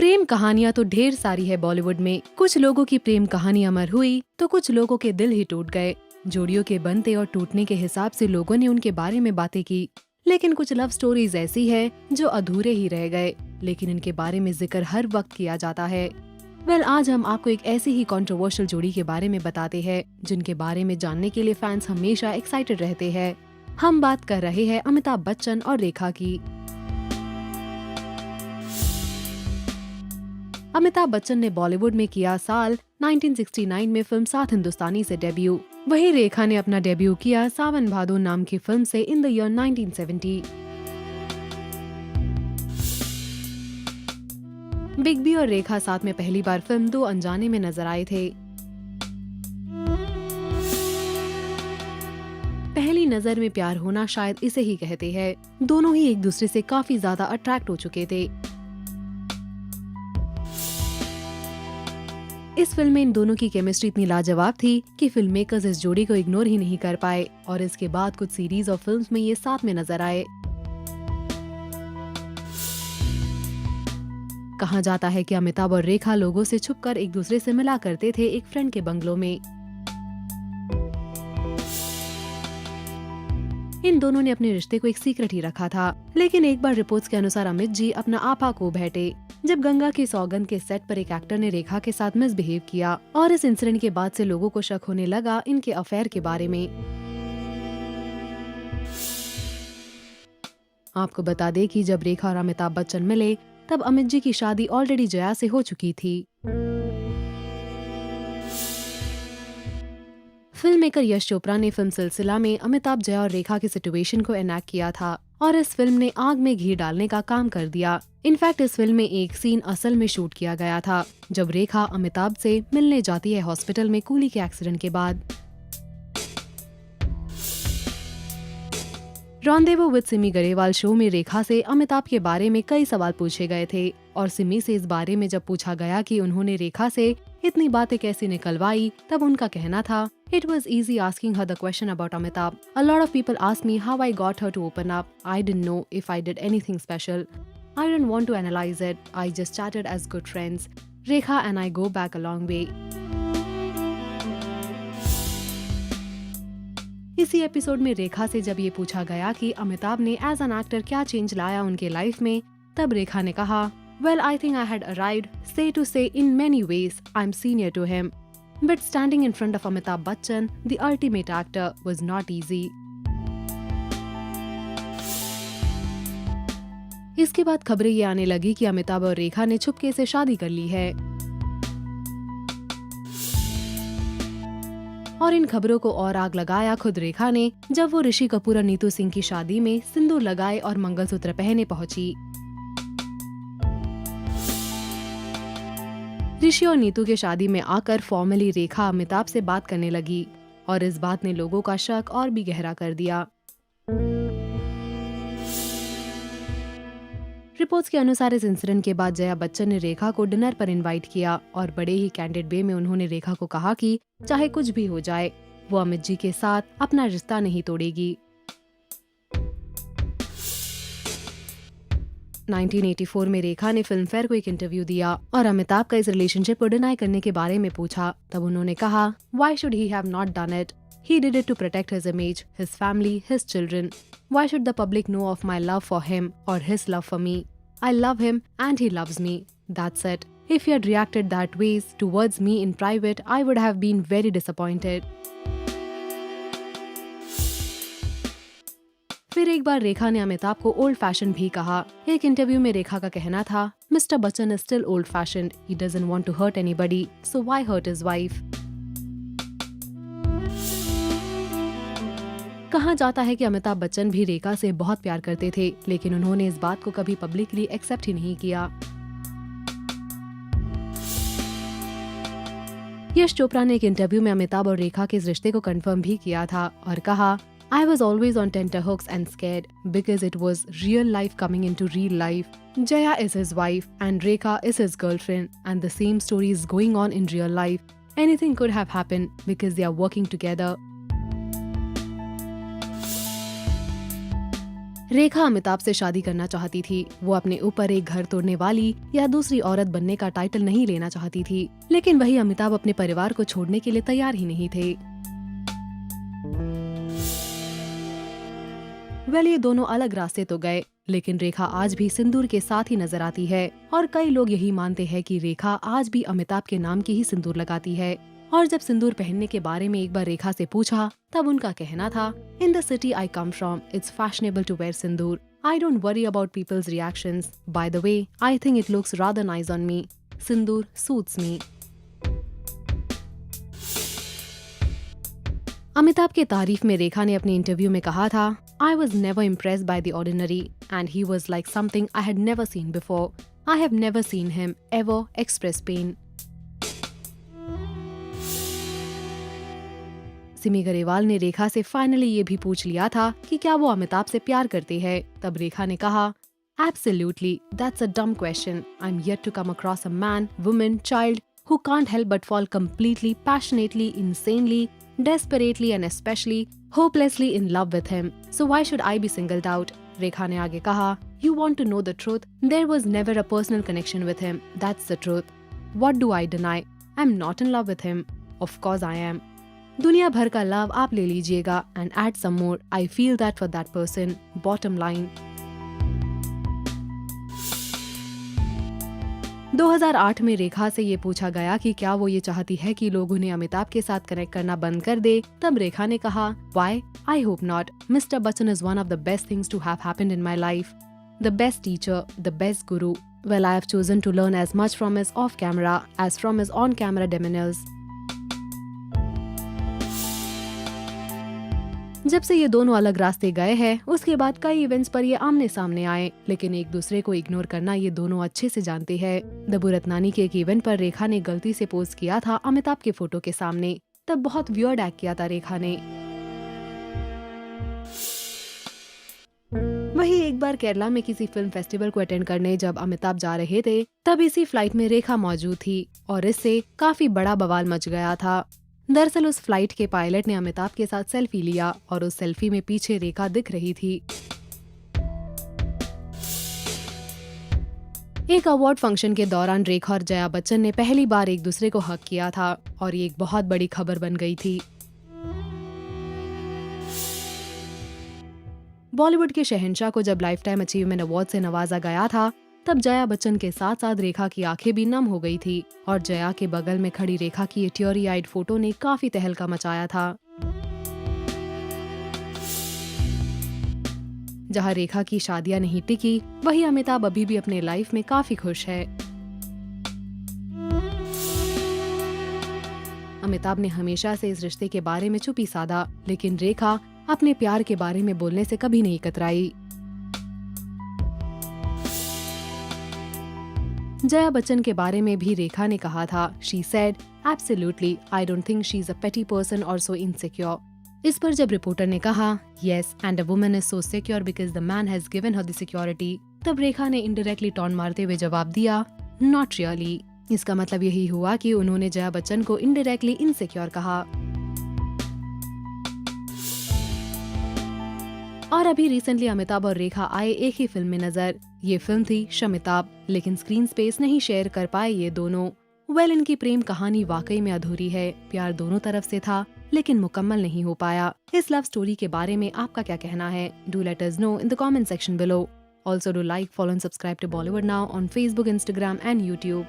प्रेम कहानियां तो ढेर सारी है बॉलीवुड में। कुछ लोगों की प्रेम कहानी अमर हुई तो कुछ लोगों के दिल ही टूट गए। जोड़ियों के बनते और टूटने के हिसाब से लोगों ने उनके बारे में बातें की, लेकिन कुछ लव स्टोरीज ऐसी है जो अधूरे ही रह गए, लेकिन इनके बारे में जिक्र हर वक्त किया जाता है। आज हम आपको एक ऐसी ही कंट्रोवर्शियल जोड़ी के बारे में बताते हैं जिनके बारे में जानने के लिए फैंस हमेशा एक्साइटेड रहते हैं। हम बात कर रहे हैं अमिताभ बच्चन और रेखा की। अमिताभ बच्चन ने बॉलीवुड में किया साल 1969 में फिल्म सात हिंदुस्तानी से डेब्यू। वहीं रेखा ने अपना डेब्यू किया सावन भादो नाम की फिल्म से in the year 1970। Big B और रेखा साथ में पहली बार फिल्म दो अनजाने में नजर आए थे। पहली नजर में प्यार होना शायद इसे ही कहते हैं। दोनों ही एक दूसरे से काफी ज्यादा अट्रैक्ट हो चुके थे। इस फिल्म में इन दोनों की केमिस्ट्री इतनी लाजवाब थी कि फिल्म मेकर्स इस जोड़ी को इग्नोर ही नहीं कर पाए और इसके बाद कुछ सीरीज और फिल्म्स में ये साथ में नजर आए। कहा जाता है कि अमिताभ और रेखा लोगों से छुपकर एक दूसरे से मिला करते थे एक फ्रेंड के बंगलों में। इन दोनों ने अपने रिश्ते को एक सीक्रेट ही रखा था, लेकिन एक बार रिपोर्ट्स के अनुसार अमित जी अपना आपा खो बैठे जब गंगा की सौगंध के सेट पर एक एक्टर ने रेखा के साथ मिसबिहेव किया, और इस इंसिडेंट के बाद से लोगों को शक होने लगा इनके अफेयर के बारे में। आपको बता दें कि जब रेखा और अमिताभ बच्चन मिले तब अमित जी की शादी ऑलरेडी जया से हो चुकी थी। फिल्म मेकर यश चोपड़ा ने फिल्म सिलसिला में अमिताभ, जया और रेखा की सिचुएशन को एनैक्ट किया था और इस फिल्म ने आग में घी डालने का काम कर दिया। इनफैक्ट इस फिल्म में एक सीन असल में शूट किया गया था जब रेखा अमिताभ से मिलने जाती है हॉस्पिटल में कूली के एक्सीडेंट के बाद। Rendezvous with Simi Garewal show में रेखा से अमिताभ के बारे में कई सवाल पूछे गए थे और सिमी से इस बारे में जब पूछा गया कि उन्होंने रेखा से इतनी बातें कैसे निकलवाई, तब उनका कहना था, It was easy asking her the question about Amitabh. A lot of people asked me how I got her to open up. I didn't know if I did anything special. I didn't want to analyze it. I just chatted as good friends. Rekha and I go back a long way. इसी episode में रेखा से जब ये पूछा गया कि अमिताभ ने as an actor क्या चेंज लाया उनके लाइफ में, तब रेखा ने कहा, Well, I think I had arrived, say to say, in many ways, I'm senior to him. But standing in front of Amitabh Bachchan, the ultimate actor, was not easy. इसके बाद खबरें ये आने लगी कि अमिताभ और रेखा ने छुपके से शादी कर ली है। और इन खबरों को और आग लगाया खुद रेखा ने जब वो ऋषि कपूर और नीतू सिंह की शादी में सिंदूर लगाए और मंगलसूत्र पहने पहुंची। ऋषि और नीतू के शादी में आकर फॉर्मली रेखा अमिताभ से बात करने लगी और इस बात ने लोगों का शक और भी गहरा कर दिया। रिपोर्ट्स के अनुसार इस इंसिडेंट के बाद जया बच्चन ने रेखा को डिनर पर इनवाइट किया और बड़े ही कैंडिड वे में उन्होंने रेखा को कहा कि चाहे कुछ भी हो जाए, वो अमित जी के साथ अपना रिश्ता नहीं तोड़ेगी। 1984 में रेखा ने फिल्म फेयर को एक इंटरव्यू दिया और अमिताभ का इस रिलेशनशिप को डिनाई करने के बारे में पूछा। तब उन्होंने कहा, Why should he have not done it? He did it to protect his image, his family, his children. Why should the public know of my love for him or his love for me? I love him and he loves me. That's it. If he had reacted that ways towards me in private, I would have been very disappointed. फिर एक बार रेखा ने अमिताभ को old fashion भी कहा। एक interview में रेखा का कहना था, mister Bachchan is still old fashioned. He doesn't want to hurt anybody, so why hurt his wife. कहा जाता है कि अमिताभ बच्चन भी रेखा से बहुत प्यार करते थे, लेकिन उन्होंने इस बात को कभी पब्लिकली एक्सेप्ट ही नहीं किया। यश चोपड़ा ने एक इंटरव्यू में अमिताभ और रेखा के इस रिश्ते को कंफर्म भी किया था और कहा, I was always on tenterhooks and scared because it was real life coming into real life. Jaya is his wife and Rekha is his girlfriend and the same story is going on in real life. Anything could have happened because they are working together. रेखा अमिताभ से शादी करना चाहती थी। वो अपने ऊपर एक घर तोड़ने वाली या दूसरी औरत बनने का टाइटल नहीं लेना चाहती थी, लेकिन वही अमिताभ अपने परिवार को छोड़ने के लिए तैयार ही नहीं थे। ये दोनों अलग रास्ते तो गए, लेकिन रेखा आज भी सिंदूर के साथ ही नजर आती है और कई लोग यही मानते हैं कि रेखा आज भी अमिताभ के नाम की ही सिंदूर लगाती है। और जब सिंदूर पहनने के बारे में एक बार रेखा से पूछा, तब उनका कहना था, in the city I come from it's fashionable to wear sindoor. I don't worry about people's reactions. By the way, I think it looks rather nice on me. Sindoor suits me. Amitabh के तारीफ में रेखा ने अपने इंटरव्यू में कहा था, I was never impressed by the ordinary and he was like something I had never seen before. I have never seen him ever express pain. Simi Garewal ने रेखा से फाइनली ये भी पूछ लिया था कि क्या वो अमिताभ से प्यार करती है। तब रेखा ने कहा, Absolutely, that's a dumb question. I'm yet to come across a man, woman, child who can't help but fall completely, passionately, insanely, desperately and especially hopelessly in love with him. So why should I be singled out? रेखा ने आगे कहा, You want to know the truth? There was never a personal connection with him. That's the truth. What do I deny? I'm not in love with him. Of course I am. दुनिया भर का love आप ले लीजिएगा and add some more. I feel that for that person. Bottom line. 2008 में रेखा से ये पूछा गया कि क्या वो ये चाहती है कि लोग उन्हें अमिताभ के साथ कनेक्ट करना बंद कर दे। तब रेखा ने कहा, Why? I hope not. Mr. Bachchan is one of the best things to have happened in my life. The best teacher, the best guru. Well, I have chosen to learn as much from his off-camera as from his on-camera demeanors. जब से ये दोनों अलग रास्ते गए हैं, उसके बाद कई इवेंट्स पर ये आमने सामने आए, लेकिन एक दूसरे को इग्नोर करना ये दोनों अच्छे से जानते हैं। दबू रत्नानी के एक इवेंट पर रेखा ने गलती से पोस्ट किया था अमिताभ के फोटो के सामने। तब बहुत वियर्ड एक्ट किया था रेखा ने। वही एक बार केरला में किसी फिल्म फेस्टिवल को अटेंड करने जब अमिताभ जा रहे थे, तब इसी फ्लाइट में रेखा मौजूद थी और इससे काफी बड़ा बवाल मच गया था। दरअसल उस फ्लाइट के पायलट ने अमिताभ के साथ सेल्फी लिया और उस सेल्फी में पीछे रेखा दिख रही थी। एक अवार्ड फंक्शन के दौरान रेखा और जया बच्चन ने पहली बार एक दूसरे को हग किया था और ये एक बहुत बड़ी खबर बन गई थी। बॉलीवुड के शहंशाह को जब लाइफ टाइम अचीवमेंट अवार्ड से नवाजा गया था, तब जया बच्चन के साथ साथ रेखा की आंखें भी नम हो गई थी और जया के बगल में खड़ी रेखा की ये टियरी आइड फोटो ने काफी तहलका मचाया था। जहां रेखा की शादियां नहीं टिकी, वही अमिताभ अभी भी अपने लाइफ में काफी खुश है। अमिताभ ने हमेशा से इस रिश्ते के बारे में चुप्पी साधा, लेकिन रेखा अपने प्यार के बारे में बोलने से कभी नहीं कतराई। जया बच्चन के बारे में भी रेखा ने कहा था, She said, Absolutely, I don't think she's a petty person or so insecure. इस पर जब रिपोर्टर ने कहा, Yes, and a woman is so secure because the man has given her the security, तब रेखा ने इनडायरेक्टली टॉन मारते हुए जवाब दिया, Not really. इसका मतलब यही हुआ कि उन्होंने जया बच्चन को इनडायरेक्टली इनसिक्योर कहा। और अभी रिसेंटली अमिताभ और रेखा आए एक ही फिल्म में नजर। ये फिल्म थी शमिताभ, लेकिन स्क्रीन स्पेस नहीं शेयर कर पाए ये दोनों। इनकी प्रेम कहानी वाकई में अधूरी है। प्यार दोनों तरफ से था, लेकिन मुकम्मल नहीं हो पाया। इस लव स्टोरी के बारे में आपका क्या कहना है? Do let us know in the comment section below. Also do like, follow and subscribe to Bollywood Now on Facebook, Instagram and YouTube.